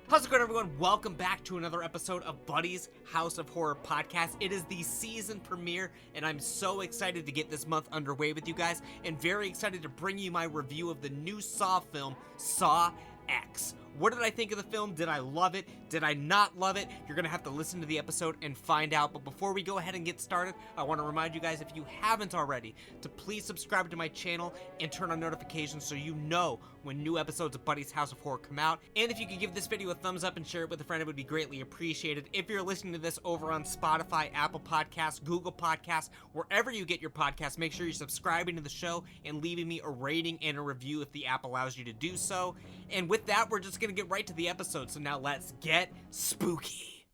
How's it going, everyone? Welcome back to another episode of Buddy's House of Horror podcast. It is the season premiere, and I'm so excited to get this month underway with you guys, and very excited to bring you my review of the new Saw film, Saw X. What did I think of the film? Did I love it? Did I not love it? You're gonna have to listen to the episode and find out. But before we go ahead and get started, I want to remind you guys, if you haven't already, to please subscribe to my channel and turn on notifications so you know when new episodes of Buddy's House of Horror come out. And if you could give this video a thumbs up and share it with a friend, it would be greatly appreciated. If you're listening to this over on Spotify, Apple Podcasts, Google Podcasts, wherever you get your podcasts, make sure you're subscribing to the show and leaving me a rating and a review if the app allows you to do so. And with that, we're just gonna get right to the episode, so now let's get spooky.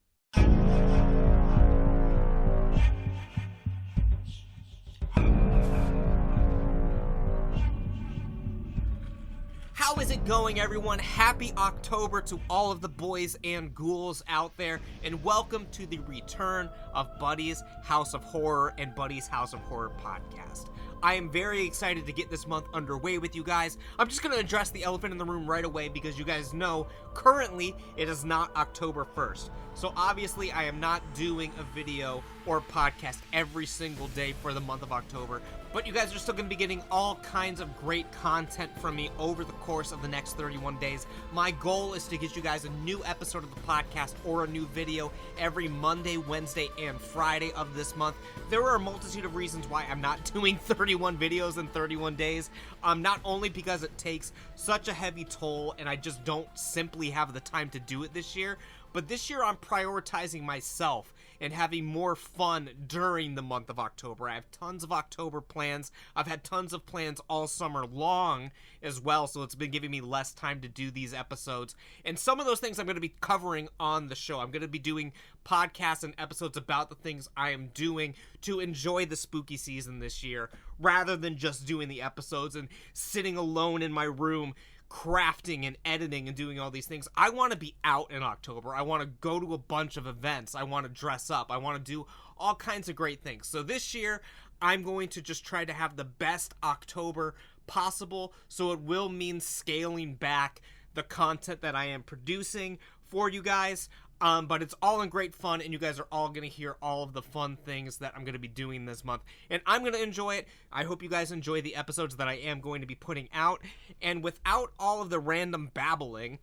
How is it going, everyone? Happy October to all of the boys and ghouls out there, and welcome to the return of Buddy's House of Horror and Buddy's House of Horror podcast. I am very excited to get this month underway with you guys. I'm just going to address the elephant in the room right away because you guys know currently it is not October 1st. So obviously I am not doing a video or podcast every single day for the month of October, but you guys are still going to be getting all kinds of great content from me over the course of the next 31 days. My goal is to get you guys a new episode of the podcast or a new video every Monday, Wednesday, and Friday of this month. There are a multitude of reasons why I'm not doing 31 videos in 31 days. Not only because it takes such a heavy toll and I just don't simply have the time to do it this year, but this year I'm prioritizing myself and having more fun during the month of October. I have tons of October plans. I've had tons of plans all summer long as well, so it's been giving me less time to do these episodes. And some of those things I'm going to be covering on the show. I'm going to be doing podcasts and episodes about the things I am doing to enjoy the spooky season this year, rather than just doing the episodes and sitting alone in my room crafting and editing and doing all these things. I want to be out in October. I want to go to a bunch of events. I want to dress up. I want to do all kinds of great things. So this year, I'm going to just try to have the best October possible. So it will mean scaling back the content that I am producing for you guys. But it's all in great fun, and you guys are all going to hear all of the fun things that I'm going to be doing this month. And I'm going to enjoy it. I hope you guys enjoy the episodes that I am going to be putting out. And without all of the random babbling,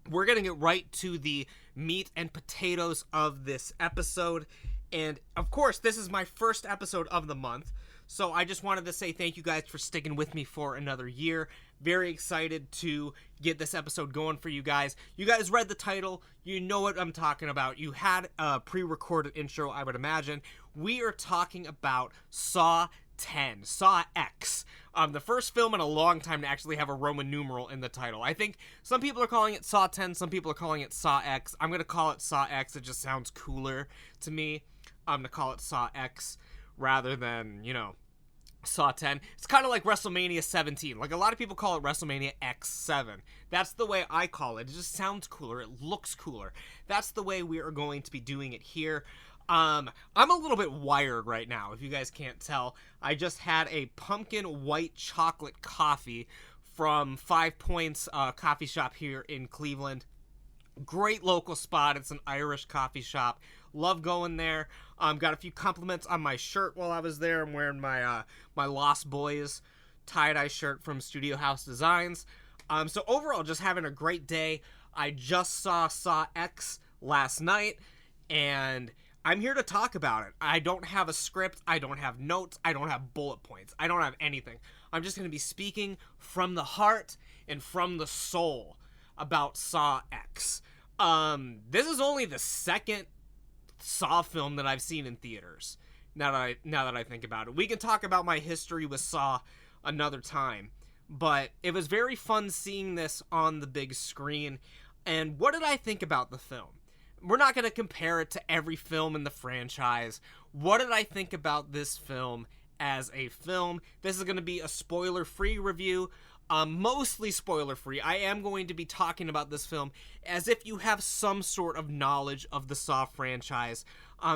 we're going to get right to the meat and potatoes of this episode. And, of course, this is my first episode of the month. So I just wanted to say thank you guys for sticking with me for another year. Very excited to get this episode going for you guys. You guys read the title. You know what I'm talking about. You had a pre-recorded intro, I would imagine. We are talking about Saw 10, Saw X. The first film in a long time to actually have a Roman numeral in the title. I think some people are calling it Saw 10, some people are calling it Saw X. I'm going to call it Saw X. It just sounds cooler to me. I'm going to call it Saw X rather than, you know, Saw 10. It's kind of like WrestleMania 17. Like, a lot of people call it WrestleMania X7. That's the way I call it. It just sounds cooler. It looks cooler. That's the way we are going to be doing it here. I'm a little bit wired right now, if you guys can't tell. I just had a pumpkin white chocolate coffee from 5 Points coffee shop here in Cleveland. Great local spot. It's an Irish coffee shop. Love going there. Got a few compliments on my shirt while I was there. I'm wearing my my Lost Boys tie-dye shirt from Studio House Designs. So overall, just having a great day. I just saw X last night, and I'm here to talk about it. I don't have a script. I don't have notes. I don't have bullet points. I don't have anything. I'm just going to be speaking from the heart and from the soul about Saw X. This is only the second Saw film that I've seen in theaters. Now that I think about it, we can talk about my history with Saw another time, but it was very fun seeing this on the big screen. And what did I think about the film? We're not going to compare it to every film in the franchise. What did I think about this film as a film? This is going to be a spoiler-free review. Mostly spoiler-free. I am going to be talking about this film as if you have some sort of knowledge of the Saw franchise.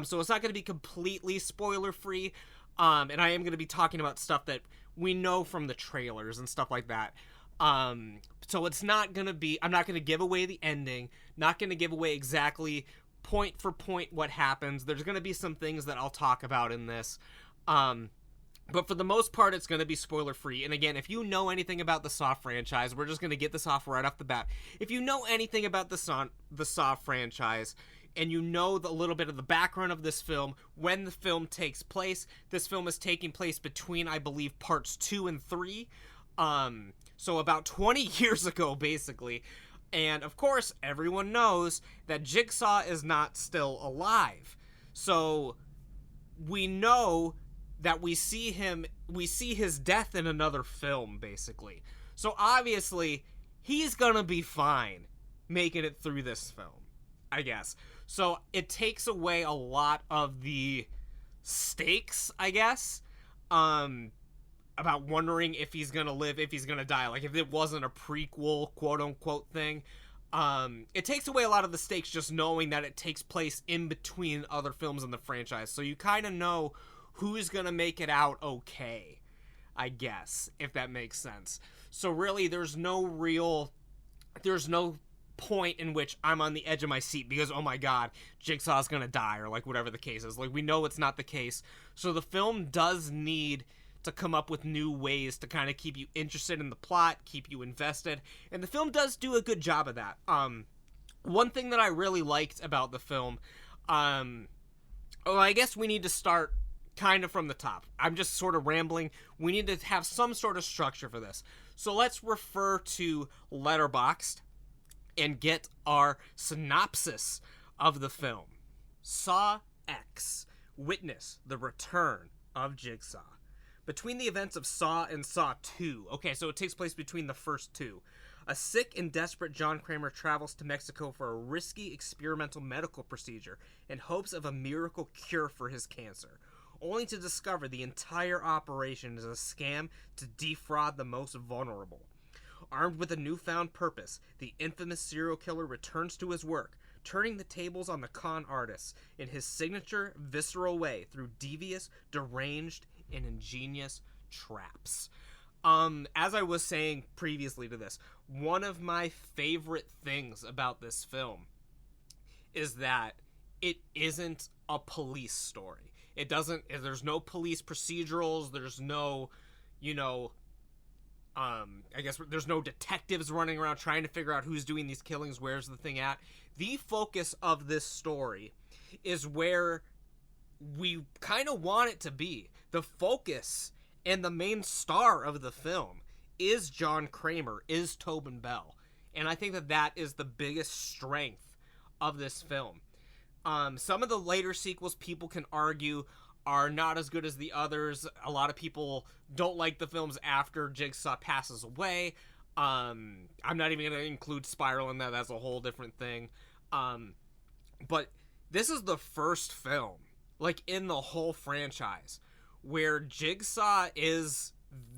So it's not going to be completely spoiler-free. And I am going to be talking about stuff that we know from the trailers and stuff like that. So it's not gonna be, I'm not gonna give away the ending, not gonna give away exactly point for point what happens. There's gonna be some things that I'll talk about in this. But for the most part, it's going to be spoiler free. And again, if you know anything about the Saw franchise, we're just going to get this off right off the bat. If you know anything about the Saw franchise, and you know the little bit of the background of this film, when the film takes place, this film is taking place between, I believe, parts 2 and 3. So about 20 years ago, basically. And of course, everyone knows that Jigsaw is not still alive. So we know that we see his death in another film, basically. So obviously, he's gonna be fine making it through this film, I guess. So it takes away a lot of the stakes, I guess, about wondering if he's gonna live, if he's gonna die. Like, if it wasn't a prequel, quote-unquote thing, it takes away a lot of the stakes just knowing that it takes place in between other films in the franchise. So you kind of know who's gonna make it out okay, I guess, if that makes sense. So really, there's no point in which I'm on the edge of my seat because, oh my god, Jigsaw's gonna die, or like whatever the case is. Like, we know it's not the case. So the film does need to come up with new ways to kind of keep you interested in the plot, keep you invested, and the film does do a good job of that. One thing that I really liked about the film, I guess we need to start kind of from the top. I'm just sort of rambling. We need to have some sort of structure for this. So let's refer to Letterboxd and get our synopsis of the film. Saw X. Witness the return of Jigsaw. Between the events of Saw and Saw 2. Okay, so it takes place between the first two. A sick and desperate John Kramer travels to Mexico for a risky experimental medical procedure in hopes of a miracle cure for his cancer, only to discover the entire operation is a scam to defraud the most vulnerable. Armed with a newfound purpose, the infamous serial killer returns to his work, turning the tables on the con artists in his signature, visceral way through devious, deranged, and ingenious traps. As I was saying previously to this, one of my favorite things about this film is that it isn't a police story. There's no police procedurals, there's no, I guess there's no detectives running around trying to figure out who's doing these killings, where's the thing at. The focus of this story is where we kind of want it to be. The focus and the main star of the film is John Kramer, is Tobin Bell. And I think that is the biggest strength of this film. Some of the later sequels, people can argue, are not as good as the others. A lot of people don't like the films after Jigsaw passes away. I'm not even going to include Spiral in that. That's a whole different thing. But this is the first film, like, in the whole franchise, where Jigsaw is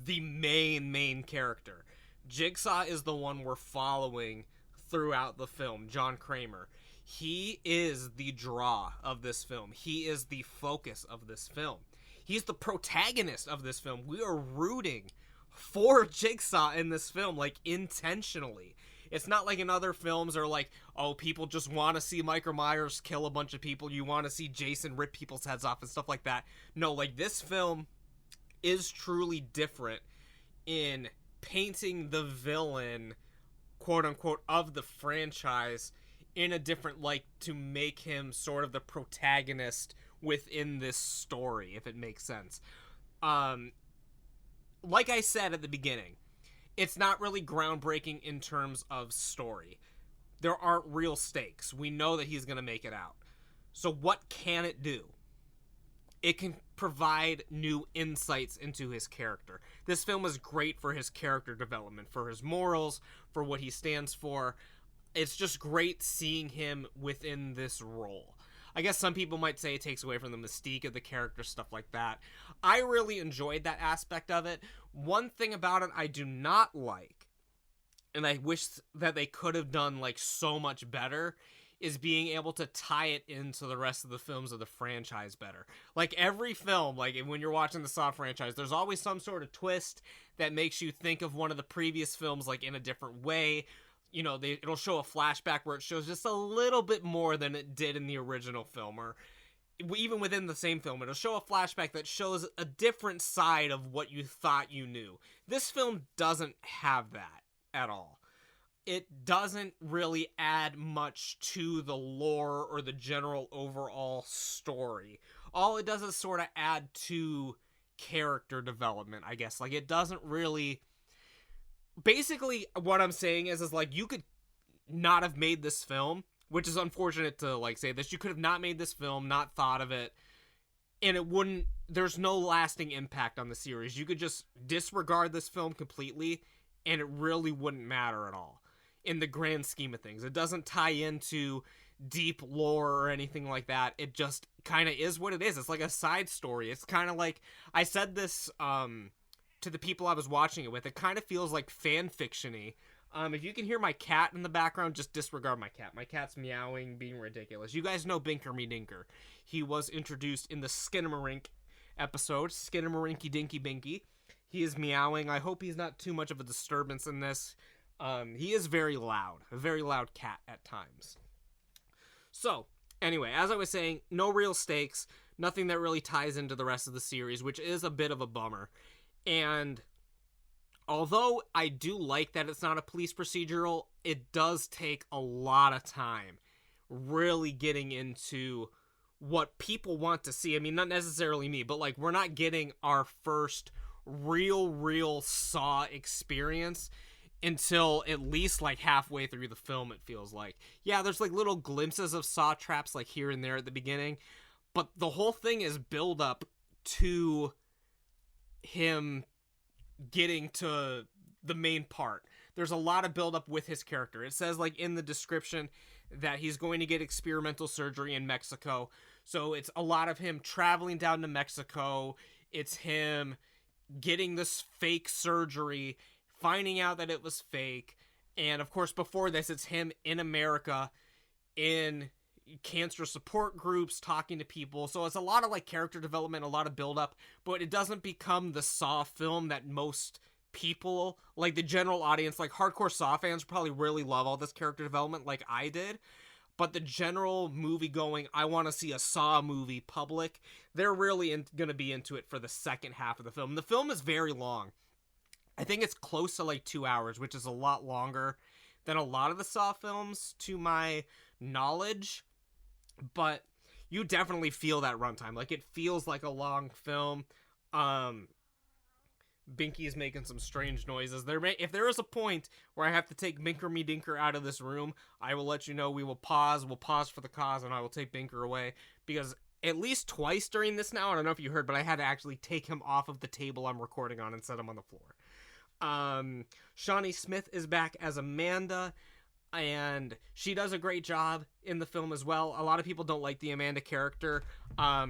the main character. Jigsaw is the one we're following throughout the film, John Kramer. He is the draw of this film. He is the focus of this film. He's the protagonist of this film. We are rooting for Jigsaw in this film, like, intentionally. It's not like in other films are like, oh, people just want to see Michael Myers kill a bunch of people. You want to see Jason rip people's heads off and stuff like that. No, like, this film is truly different in painting the villain, quote-unquote, of the franchise in a different light to make him sort of the protagonist within this story, if it makes sense. Like I said at the beginning, it's not really groundbreaking in terms of story. There aren't real stakes. We know that he's going to make it out. So what can it do? It can provide new insights into his character. This film is great for his character development, for his morals, for what he stands for. It's just great seeing him within this role. I guess some people might say it takes away from the mystique of the character, stuff like that. I really enjoyed that aspect of it. One thing about it I do not like, and I wish that they could have done, like, so much better, is being able to tie it into the rest of the films of the franchise better. Like every film, like when you're watching the Saw franchise, there's always some sort of twist that makes you think of one of the previous films like in a different way. You know, it'll show a flashback where it shows just a little bit more than it did in the original film, or even within the same film, it'll show a flashback that shows a different side of what you thought you knew. This film doesn't have that at all. It doesn't really add much to the lore or the general overall story. All it does is sort of add to character development, I guess. Like, it doesn't really... Basically, what I'm saying is like, you could not have made this film, which is unfortunate to, like, say this. You could have not made this film, not thought of it, and it wouldn't... There's no lasting impact on the series. You could just disregard this film completely, and it really wouldn't matter at all in the grand scheme of things. It doesn't tie into deep lore or anything like that. It just kind of is what it is. It's like a side story. It's kind of like... I said this to the people I was watching it with. It kind of feels like fan fiction-y. If you can hear my cat in the background, just disregard my cat. My cat's meowing, being ridiculous. You guys know Binker Me Dinker. He was introduced in the Skinamarink episode, Skinamarink Dinky Binky. He is meowing. I hope he's not too much of a disturbance in this. He is very loud. A very loud cat at times. So, anyway, as I was saying, no real stakes. Nothing that really ties into the rest of the series, which is a bit of a bummer. And although I do like that it's not a police procedural, it does take a lot of time really getting into what people want to see. I mean, not necessarily me, but like, we're not getting our first real Saw experience until at least like halfway through the film, it feels like. Yeah, there's like little glimpses of Saw traps like here and there at the beginning, but the whole thing is build up to him getting to the main part. There's a lot of build up with his character. It says like in the description that he's going to get experimental surgery in Mexico. So it's a lot of him traveling down to Mexico. It's him getting this fake surgery, finding out that it was fake. And of course, before this, it's him in America in cancer support groups, talking to people. So it's a lot of like character development, a lot of build up, but it doesn't become the Saw film that most people, like the general audience, like hardcore Saw fans probably really love all this character development like I did. But the general movie going, I want to see a Saw movie public, they're really going to be into it for the second half of the film. The film is very long. I think it's close to like 2 hours, which is a lot longer than a lot of the Saw films to my knowledge. But you definitely feel that runtime. Like, it feels like a long film. Binky's making some strange noises. If there is a point where I have to take Binker Me Dinker out of this room, I will let you know. We'll pause for the cause, and I will take Binker away. Because at least twice during this now, I don't know if you heard, but I had to actually take him off of the table I'm recording on and set him on the floor. Shawnee Smith is back as Amanda, and she does a great job in the film as well. A lot of people don't like the Amanda character. I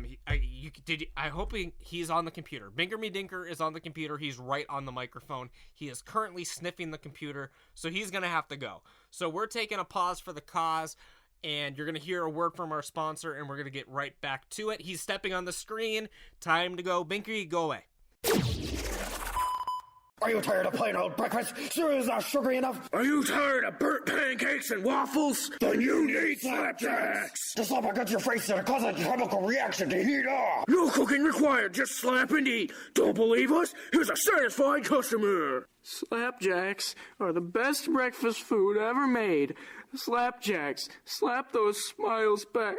hope he's on the computer. Binker Me Dinker is on the computer. He's right on the microphone. He is currently sniffing the computer, so he's gonna have to go. So we're taking a pause for the cause, and you're gonna hear a word from our sponsor, and we're gonna get right back to it. He's stepping on the screen. Time to go. Binker, go away. Are you tired of plain old breakfast? Cereal is not sugary enough? Are you tired of burnt pancakes and waffles? Then you need Slapjacks! The slap against your face and cause a chemical reaction to heat up! No cooking required, just slap and eat. Don't believe us? Here's a satisfied customer! Slapjacks are the best breakfast food ever made. Slapjacks, slap those smiles back.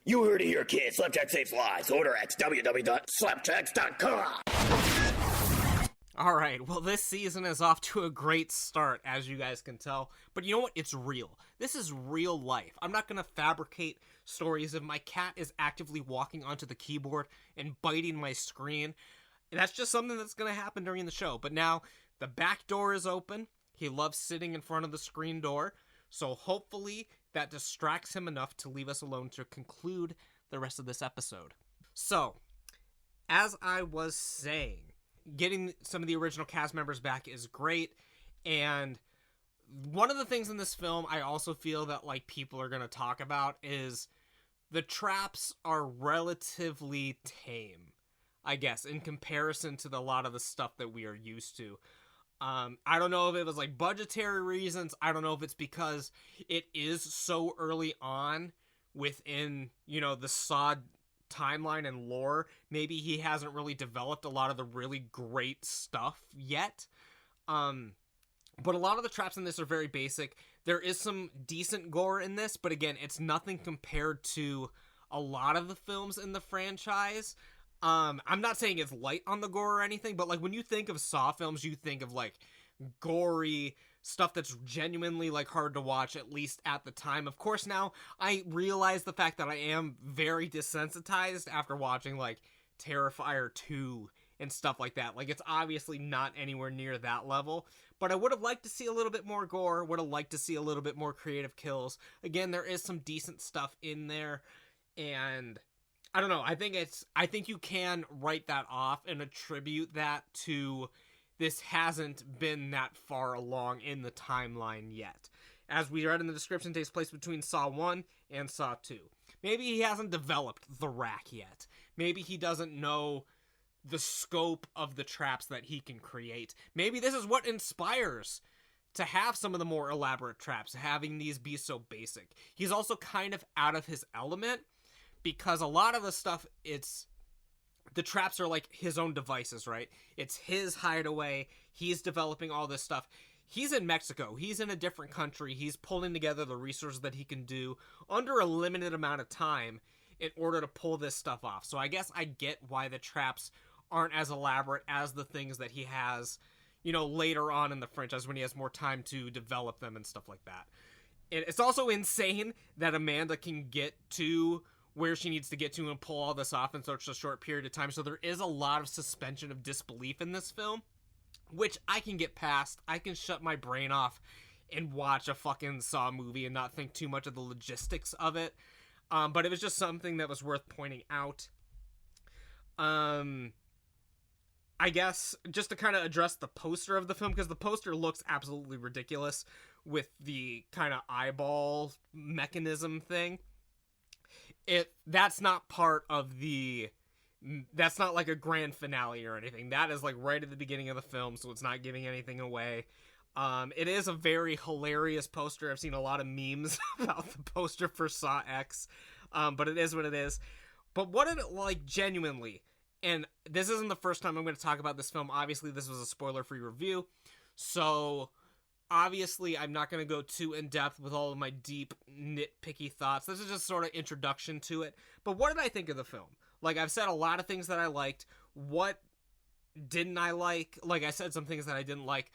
You heard it here, kids. Slapjack saves lives. Order at www.slapjacks.com. All right, well, this season is off to a great start, as you guys can tell. But you know what? It's real. This is real life. I'm not going to fabricate stories. If my cat is actively walking onto the keyboard and biting my screen, that's just something that's going to happen during the show. But now, the back door is open. He loves sitting in front of the screen door. So hopefully that distracts him enough to leave us alone to conclude the rest of this episode. So, as I was saying, getting some of the original cast members back is great, and one of the things in this film I also feel that, like, people are going to talk about is the traps are relatively tame, I guess, in comparison to a lot of the stuff that we are used to. I don't know if it was, like, budgetary reasons. I don't know if it's because it is so early on within, you know, the Saw timeline and lore. Maybe he hasn't really developed a lot of the really great stuff yet. But a lot of the traps in this are very basic. There is some decent gore in this, but again, it's nothing compared to a lot of the films in the franchise. I'm not saying it's light on the gore or anything, but, like, when you think of Saw films, you think of, like, gory stuff that's genuinely, like, hard to watch, at least at the time. Of course, now I realize the fact that I am very desensitized after watching, like, Terrifier 2 and stuff like that. Like, it's obviously not anywhere near that level, but I would have liked to see a little bit more gore, would have liked to see a little bit more creative kills. Again, there is some decent stuff in there, and I don't know, I think you can write that off and attribute that to this hasn't been that far along in the timeline yet. As we read in the description, it takes place between Saw 1 and Saw 2. Maybe he hasn't developed the rack yet. Maybe he doesn't know the scope of the traps that he can create. Maybe this is what inspires to have some of the more elaborate traps, having these be so basic. He's also kind of out of his element, because a lot of the stuff, the traps are like his own devices, right? It's his hideaway. He's developing all this stuff. He's in Mexico. He's in a different country. He's pulling together the resources that he can do under a limited amount of time in order to pull this stuff off. So I guess I get why the traps aren't as elaborate as the things that he has, you know, later on in the franchise when he has more time to develop them and stuff like that. And it's also insane that Amanda can get to where she needs to get to and pull all this off in such a short period of time. So there is a lot of suspension of disbelief in this film, which I can get past. I can shut my brain off and watch a fucking Saw movie and not think too much of the logistics of it. But it was just something that was worth pointing out. I guess just to kind of address the poster of the film, because the poster looks absolutely ridiculous with the kind of eyeball mechanism thing. That's not part of that's not like a grand finale or anything. That is like right at the beginning of the film, so it's not giving anything away. It is a very hilarious poster. I've seen a lot of memes about the poster for Saw X, but it is what it is. But what did it, like, genuinely, and this isn't the first time I'm going to talk about this film. Obviously, this was a spoiler-free review, so obviously, I'm not going to go too in-depth with all of my deep, nitpicky thoughts. This is just sort of introduction to it. But what did I think of the film? Like, I've said a lot of things that I liked. What didn't I like? Like, I said some things that I didn't like.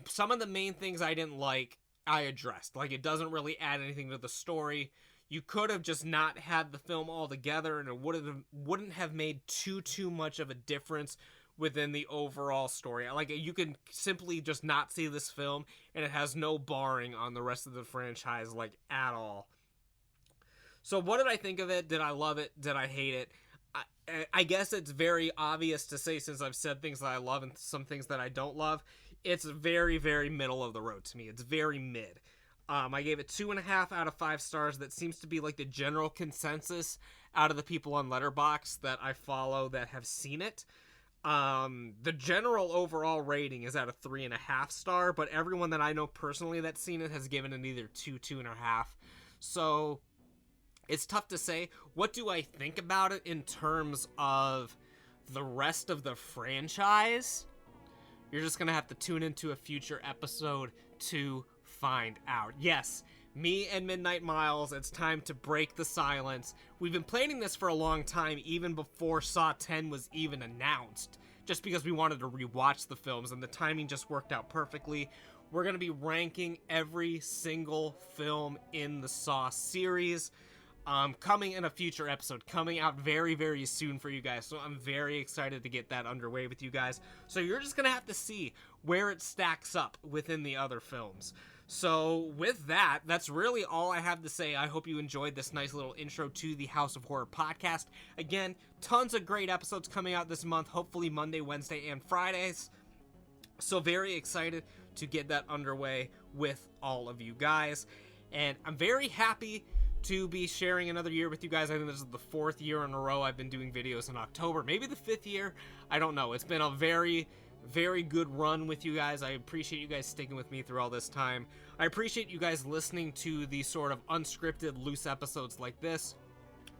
Some of the main things I didn't like, I addressed. Like, it doesn't really add anything to the story. You could have just not had the film altogether, and it wouldn't have made too much of a difference within the overall story. Like, you can simply just not see this film, and it has no bearing on the rest of the franchise, like, at all. So what did I think of it? Did I love it? Did I hate it? I guess it's very obvious to say, since I've said things that I love and some things that I don't love, it's very, very middle of the road to me. It's very mid. I gave it 2.5 out of 5 stars. That seems to be like the general consensus out of the people on Letterboxd that I follow that have seen it. The general overall rating is at a 3.5 star, but everyone that I know personally that's seen it has given it either 2.5. So it's tough to say. What do I think about it in terms of the rest of the franchise? You're just gonna have to tune into a future episode to find out. Yes, me and Midnight Miles, it's time to break the silence. We've been planning this for a long time, even before Saw 10 was even announced, just because we wanted to rewatch the films, and the timing just worked out perfectly. We're going to be ranking every single film in the Saw series, coming in a future episode, coming out very, very soon for you guys, so I'm very excited to get that underway with you guys. So you're just going to have to see where it stacks up within the other films. So with that, that's really all I have to say. I hope you enjoyed this nice little intro to the House of Horror podcast. Again, tons of great episodes coming out this month, hopefully Monday, Wednesday, and Fridays. So very excited to get that underway with all of you guys. And I'm very happy to be sharing another year with you guys. I think this is the 4th year in a row I've been doing videos in October, maybe the 5th year. I don't know. It's been a very, very good run with you guys. I appreciate you guys sticking with me through all this time. I appreciate you guys listening to these sort of unscripted, loose episodes like this,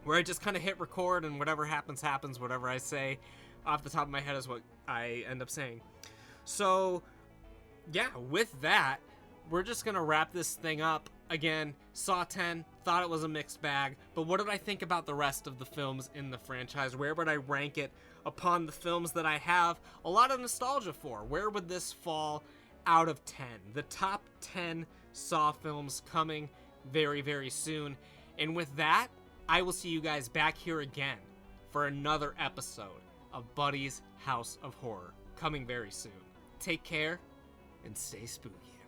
where I just kind of hit record and whatever happens, happens. Whatever I say off the top of my head is what I end up saying. So, yeah, with that, we're just going to wrap this thing up. Again, Saw 10, thought it was a mixed bag, but what did I think about the rest of the films in the franchise? Where would I rank it upon the films that I have a lot of nostalgia for? Where would this fall out of 10? The top 10 Saw films coming very, very soon. And with that, I will see you guys back here again for another episode of Buddy's House of Horror, coming very soon. Take care and stay spooky.